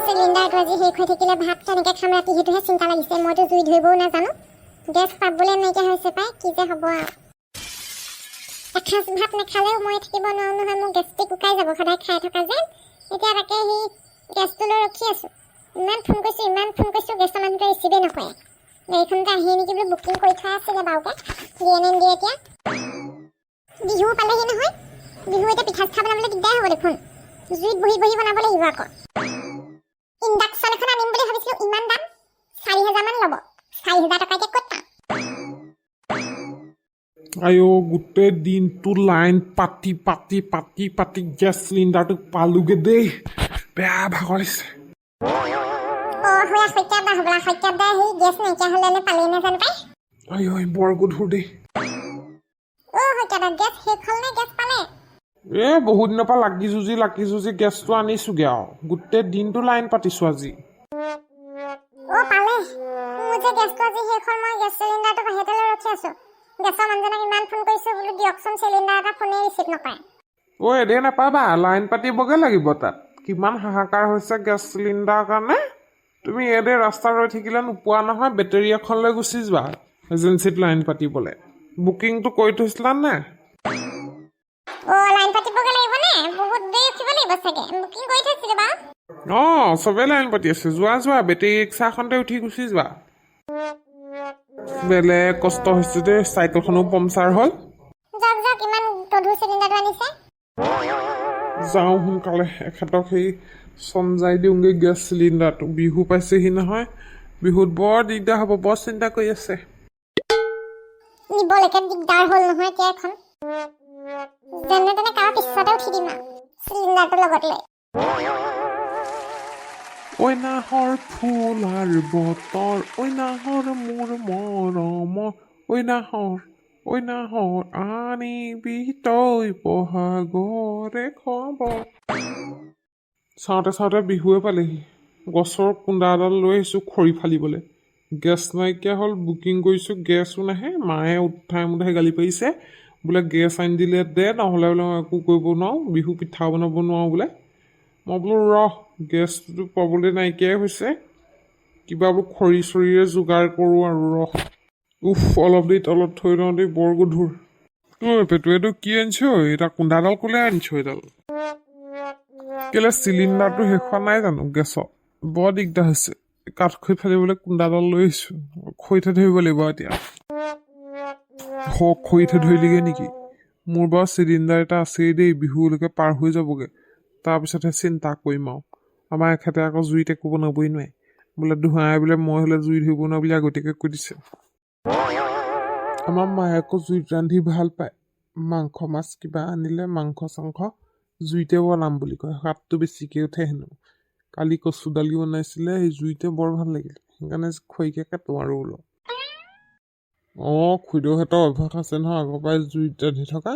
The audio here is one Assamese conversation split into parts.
সিলিন্ডাৰটো আজি শেষ হৈ থাকিলে ভাত কেনেকৈ খাম ৰাতি সেইটোহে চিন্তা লাগিছে। মইতো জুই ধৰিবও নাজানো, গেছ পাবলৈ নাইকিয়া হৈছে পাই, কি যে হ'ব আৰু। এসাঁজ ভাত নাখালেও মই থাকিব নোৱাৰো নহয়, মোৰ গেছটো শুকাই যাব সদায় খাই থকা যেন। এতিয়া তাকে সেই গেছটো লৈ ৰখি আছোঁ। ইমান ফোন কৰিছোঁ, গেছৰ মানুহটোৱে ৰিচিভেই নকৰে। গাড়ীখনতে আহি নেকি বোলো বুকিং কৰি থোৱা আছিলে বাৰুকে, দিয়ে নে নিদিয়ে এতিয়া। বিহু পালেহি নহয়, বিহু এতিয়া পিঠা চিঠা বনাবলৈ দিগদাৰ হ'ব দেখোন। জুইত বহি বনাব লাগিব আকৌ। ইণ্ডাকশ্যন এখন আনিম বুলি ভাবিছিলোঁ, ইমান দাম 4,000 মান ল'ব। 4,000 টকাকে ক'ত পাম। আইঅ গোটেই দিনটো লাইন পাতি গেছ চিলিণ্ডাৰটো পালোগে দেই। বেয়া ভাগৰ লাগিছে। সৈত্যাব হ'বলা, সৈত্যাব সেই গেছ নাইকিয়া হ'লে নে পালেই নাজানো পাই। আইঅ বৰ গধুৰ দেই। সৈত্যাব গেছ শেষ হ'ল নে গেছ পালে? বহুত দিনৰ পৰা লাগি যুঁজি গেছটো আনিছোগে আৰু গোটেই দিনটো লাইন পাতিছো আজি। পালে। মোৰ যে গেছটো আজি শেষ হ'ল, মই গেছ চিলিণ্ডাৰটো বাহিৰতে লৈ ৰখি আছোঁ। গেছৰ মানুহজনক ইমান ফোন কৰিছোঁ, বোলো দিয়কচোন চিলিণ্ডাৰ এটা, ফোনেই ৰিচিভ নকৰে। এদে নাপাবা, লাইন পাতিবগে লাগিব তাত। কিমান হাহাকাৰ হৈছে গেছ চিলিণ্ডাৰৰ কাৰণে। তুমি এদে ৰাস্তাত ৰৈ থাকিলে নোপোৱা নহয়, বেটেৰী এখন লৈ গুচি যোৱা এজেঞ্চিত লাইন পাতিবলৈ। বুকিংটো কৰি থৈছিলা নে? লাইন পাতিবগে লাগিব নে? বহুত দেৰি ৰখিব লাগিব চাগে। বুকিং কৰি থৈছিলোঁ বাৰু। চবেই লাইন পাতি আছে। যোৱা বেটেৰী ৰিক্সাখনতে উঠি গুচি যোৱা। বেলেগ কষ্ট হৈছে দেই, চাইকেলখনো পামচাৰ হ'ল। যাওক ইমান গধুৰ চিলিণ্ডাৰটো আনিছে। যাওঁ সোনকালে, এখেতক সেই চমজাই দিওঁগৈ গেছ চিলিণ্ডাৰটো। বিহু পাইছেহি নহয়, বিহুত বৰ দিগদাৰ হ'ব, বৰ চিন্তা কৰি আছে। নিবলৈকে দিগদাৰ হ'ল নহয় এতিয়া এখন। যেনে তেনে কাৰো পিছতে উঠি দিম আৰু চিলিণ্ডাৰটোৰ লগত লৈ। নাহৰ ফুলাৰ বতৰ, নাহৰ মোৰ মৰমৰ, নাহৰ আনিবি তই বহাগৰে খবৰ। চাওঁতে বিহুৱে পালেহি। গছৰ কুন্দা এডাল লৈ আহিছোঁ খৰি ফালিবলৈ। গেছ নাইকিয়া হ'ল, বুকিং কৰিছোঁ, গেছো নাহে। মায়ে উঠাই মুঠাই গালি পাৰিছে, বোলে গেছ আনি দিলে দে, নহ'লে বোলে মই একো কৰিব নোৱাৰোঁ, বিহু পিঠা বনাব নোৱাৰোঁ বোলে। মই বোলো গেছটোতো পাবলৈ নাইকিয়াই হৈছে, কিবা বোলো খৰি চৰিৰে যোগাৰ কৰোঁ আৰু অলপ দেৰি তলত থৈ লওঁ দেই, বৰ গধুৰ। পেটুৱেটো কি আনিছ? এটা কুন্দাডাল ক'লে আনিছ এডাল? কেলে চিলিণ্ডাৰটো শেষ হোৱা নাই জানো গেছত? বৰ দিগদাৰ হৈছে। কাঠ খৰি ফালিবলৈ কুন্দাডাল লৈ আহিছোঁ। খৰিতে ধৰিব লাগিব এতিয়া। খৰিতে ধৰিলিগে নেকি? মোৰ বাৰু চিলিণ্ডাৰ এটা আছেই দেই, বিহুলৈকে পাৰ হৈ যাবগৈ। তাৰপিছতহে চিন্তা কৰিম আৰু। আমাৰ এখেতে আকৌ জুইত একো বনাবই নোৱাৰে, বোলে ধোঁৱাই বোলে মই হ'লে জুই ধৰিব নোৱাৰোঁ বুলি আগতীয়াকৈ কৈ দিছে। আমাৰ মায়ে আকৌ জুইত ৰান্ধি ভাল পায়। মাংস মাছ কিবা আনিলে, মাংস চাংস জুইতে বনাম বুলি কয়, হাতটো বেছিকৈ উঠে হেনো। কালি কচু দালি বনাইছিলে, সেই জুইতে বৰ ভাল লাগিল, সেইকাৰণে খৰিকে কাটো আৰু বোলো। খুৰীদেউহঁতৰ অভ্যাস আছে নহয় আগৰ পৰাই জুইত ৰান্ধি থকা,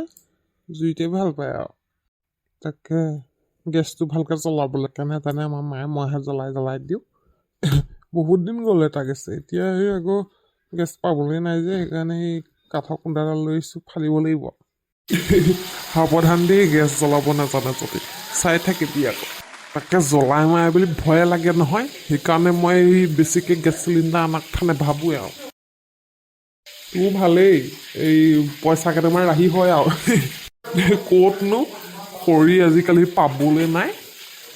জুইতে ভাল পায় আৰু। তাকে গেছটো ভালকৈ জ্বলাবলৈ কাৰণে জানে আমাৰ মায়ে, মইহে জ্বলাই দিওঁ। বহুত দিন গ'ল এটা গেছে, এতিয়া সেই আকৌ গেছ পাবলৈ নাই যে, সেইকাৰণে সেই কাঠৰ কুন্দাডাল লৈ আহিছোঁ, ফালিব লাগিব। সাৱধান দেই, গেছ জ্বলাব নাজানে যদি, চাই থাকিবি আকৌ। তাকে জ্বলাই মাৰে বুলি ভয়ে লাগে নহয়, সেইকাৰণে মই বেছিকৈ গেছ চিলিণ্ডাৰ আনাক খানে ভাবোঁ আৰু। তোৰ ভালেই, এই পইচা কেইটামান ৰাহি হয় আৰু। ক'তনো খৰি আজিকালি পাবলৈ নাই।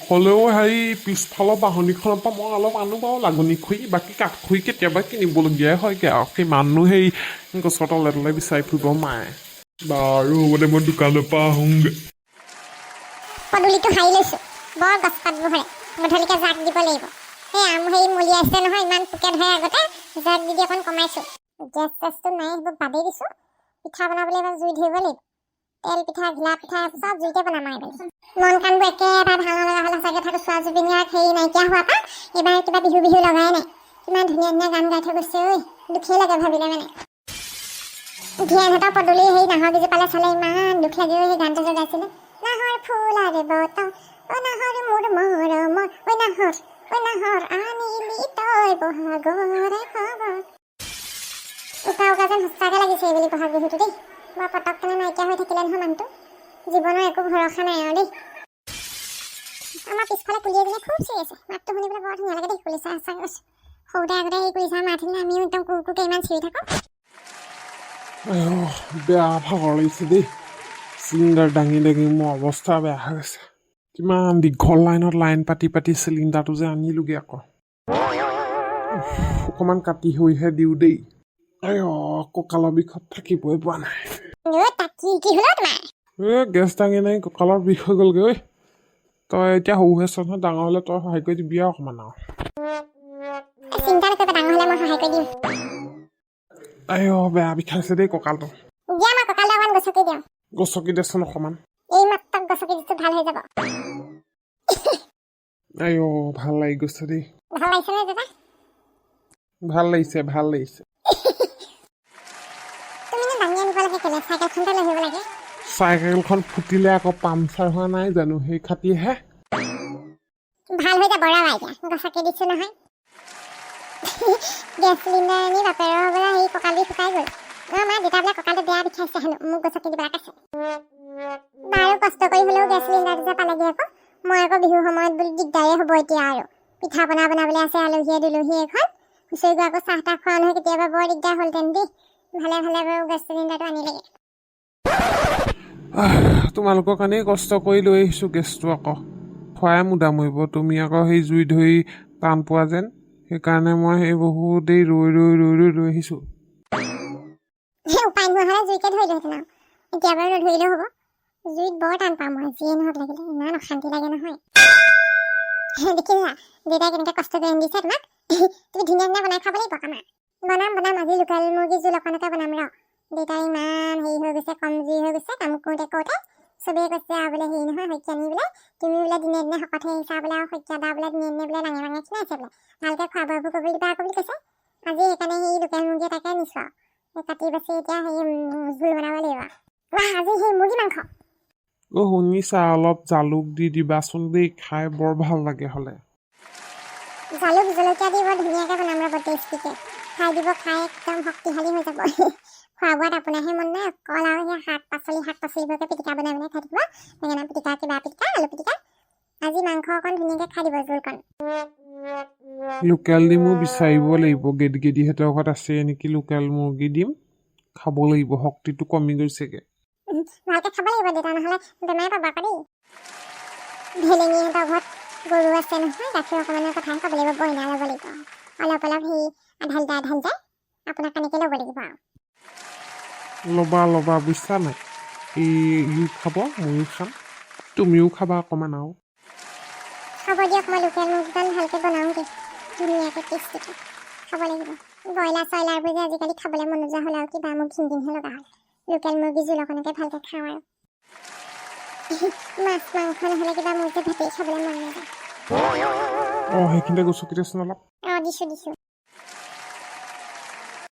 হ'লেও হেৰি পিছফালৰ বাহনিখনৰ পৰা মই অলপ আনো বাৰু লাগনি খৰি, বাকী কাঠ খৰি কেতিয়াবা কিনিবলগীয়াই হয়গৈ আৰু। সিমাননো সেই গছৰ তলে তলে বিচাৰি ফুৰিব মায়ে। বাৰু হ'ব দে, মই দোকানৰ পৰা আহোঁগৈ। পদূলিটো সাৰি লৈছোঁ, বৰ গছ পাতবোৰ ধৰে, গধূলিকৈ জাক দিব লাগিব। সেই মলিয়াইছে নহয়, ইমান পোকে ধৰে আগতে, জাক দি অকণ কমাইছোঁ। গেছ চেছটো নাই, সেইবোৰ বাদেই দিছোঁ। পিঠা বনাবলৈ এবাৰ জুই ধৰিব লাগিব। তেল পিঠা, ঘিলা পিঠা চব জুইতে বনাম আৰু এইবাৰ। মন কাণবোৰ একেবাৰে ভাল নলগা হ'লে চাগে, থাকোঁ চোৱা জুবিনীয়াৰ হেৰি নাইকিয়া হোৱাৰ পৰা এইবাৰ কিবা বিহু লগাই নাই। কিমান ধুনীয়া গান গাই থৈ গৈছে, দুখেই লাগে ভাবিলে মানে। ধিয়ানহঁতৰ পদূলি সেই নাহৰ গিজোপালে চালে ইমান দুখ লাগে, সেই গানটো যে গাইছিলে, নাহৰ ফুলাৰে বতৰ, নাহৰ মোৰ মৰমৰ, নাহৰ আনিলি তই বহাগৰে খবৰ। উকা যেন সঁচাকৈ লাগিছে এইবেলি বহাগ বিহুটো দেই। বৰ পটককেনে নাইকিয়া হৈ থাকিলে নহয় মানুহটো। জীৱনৰ একো ভৰসা নাই আৰু দেই। আমাৰ পিছফালে কুলি এজনীয়ে খুব চিঞৰি আছে মাতটো শুনিবলৈ বৰ ধুনীয়া লাগে দেই কুলি চাই সঁচাকৈ কৈছোঁ সৰুতে আগতে সেই কুলি চাই মাত শুনিলে আমিও একদম কুকুৰকে ইমান চিঞৰি থাকোঁ বেয়া ভাগৰ লাগিছে দেই চিলিণ্ডাৰ দাঙি দাঙি মোৰ অৱস্থা বেয়া হৈ গৈছে কিমান দীঘল লাইন পাতি পাতি চিলিণ্ডাৰটো যে আনিলোগৈ আকৌ অকণমান কাটি হৈহে দিওঁ দেই কঁকালৰ বিষত থাকিবই পোৱা নাই কি হলো তোমাৰ গেছ দাঙি নাই কঁকালৰ বিষ হৈ গ'লগৈ ঐ তই এতিয়া সৰু হৈছ নহয় ডাঙৰ হ'লে তই সহায় কৰি দিবি আৰু অকণমান আৰু চিন্তা নকৰিবা ডাঙৰ হ'লে মই সহায় কৰি দিম বেয়া বিষাইছে দেই কঁকালটো দিয়া মই কঁকালটো অকণমান গছকি দিওঁ গছকি দেচোন অকণমান এই মাত্ৰ গছকি দিছোঁ ভাল হৈ যাব ভাল লাগি গৈছে দেই ভাল লাগিছে নে দাদা ভাল লাগিছে তুমি দাঙি আনিব লাগে কেলে চাইকেলখনতে লৈ আহিব লাগে চাইকেলখন ফুটিলে আকৌ পামচাৰ হোৱা নাই জানো সেই খাতিহে ভাল হৈ যাব ৰবা এতিয়া গছকি দিছোঁ নহয় গেছ চিলিণ্ডাৰ আনি বাপেৰৰ বোলে সেই কঁকাল দি শুকাই গ'ল আমাৰ দেউতা বোলে কঁকালটো বেয়া বিষাইছে হেনো মোক গছকি দিবলৈ কৈছে বাৰু কষ্ট কৰি হ'লেও গেছ চিলিণ্ডাৰটো যে পালেগৈ আকৌ মই আকৌ বিহুৰ সময়ত বোলো দিগদাৰে হ'ব এতিয়া আৰু পিঠা পনা বনাবলৈ আছে আলহীয়ে দুলহীয়ে এখন হুঁচৰি গৈ আকৌ চাহ তাহ খোৱা নহয় কেতিয়াবা বৰ দিগদাৰ হ'লহেঁতেন দেই ভালে বাৰু গেছ চিলিণ্ডাৰটো আনিলেগৈ তোমালোকৰ কাৰণেই কষ্ট কৰি লৈ আহিছোঁ গেছটো আকৌ খোৱাই মুদা মৰিব তুমি আকৌ সেই জুই ধৰি টান পোৱা যেন সেইকাৰণে মই সেই বহুত দেৰি ৰৈ আহিছোঁ উপায় নোহোৱা হ'লে জুইকে ধৰিলোহেঁতেন আৰু এতিয়া বাৰু নধৰিলেও হ'ব জুইত বৰ টান পাওঁ মই যিয়ে নহওক লাগিলে ইমান অশান্তি লাগে নহয় দেখিলা দেউতাই কেনেকৈ কষ্ট কৰি আনি দিছে তোমাক তুমি ধুনীয়া বনাই খাব লাগিব আমাৰ বনাম আজি লোকেল মুৰ্গী জোল অকণকে বনাম ৰ দেউতাই ইমান হেৰি হৈ গৈছে কমজুৰি হৈ গৈছে কাম কৰোঁতে চবেই কৈছে আৰু বোলে হেৰি নহয় শইকীয়া নি বোলে তুমি বোলে দিনে শকত হৈ আহিছা বোলে আৰু শইকীয়া দা বোলে দিনে বোলে ডাঙে খিনাইছে বোলে ভালকৈ খোৱা বোৱাবোৰ কৰিবলৈ দিবা আকৌ বুলি কৈছে আজি সেইকাৰণে সেই লোকেল মুৰ্গী এটাকে নিছোঁ আৰু কাটি বাচি এতিয়া সেই জোল বনাব লাগিব আজি সেই মুৰ্গী মাংস শুনিছা অলপ জালুক দি দিবাচোন দেই খাই বৰ ভাল লাগে হ'লে জালুক জলকীয়া দি বৰ ধুনীয়াকৈ বনাম ৰ'ব টেষ্টিকৈ খাই দিব খাই একদম শক্তিশালী হৈ যাব খোৱা বোৱাত আপোনাৰহে মন নাই অকল আৰু সেই শাক পাচলিবোৰকে পিটিকা বনাই খাই থাকিব বেঙেনা পিটিকা কিবা পিটিকা আলু পিটিকা আজি মাংস অকণ ধুনীয়াকৈ খাই দিব জোলকণ লোকেল ডিমো বিচাৰিব লাগিব গেদগেদিহঁতৰ ঘৰত আছে নেকি লোকেল মুৰ্গী ডিম খাব লাগিব শক্তিটো কমি গৈছেগৈ ভালকৈ খাব লাগিব দেউতা নহ'লে বেমাৰে পাব আকৌ দেই ভেলেঙিহঁতৰ ঘৰত গৰু আছে নহয় গাখীৰ অকণমানৰ কথা ক'ব লাগিব বইনা ল'ব লাগিব অলপ সেই আধা লিটাৰ আপোনাক কেনেকৈ ল'ব লাগিব আৰু ল'বা বুজিছা নাই ইও খাব ময়ো খাম তুমিও খাবা অকণমান আৰু খাব দিয়ক মই লোকেল মুৰ্গীকণ ভালকৈ বনাওঁগৈ ধুনীয়াকৈ টেষ্টিকৈ খাব লাগিব ব্ৰইলাৰ চইলাৰবোৰ যে আজিকালি খাবলৈ মন নোযোৱা হ'ল আৰু কিবা মোক ঘিনঘিনহে লগা হ'ল লোকেল মুৰ্গী জোল অকণকে ভালকৈ খাওঁ আৰু মাছ মাংস নহ'লে কিবা মোৰ যে ভাতেই খাবলৈ মন নাযায় সেইখিনিতে গছকিতেচোন অলপ দিছোঁ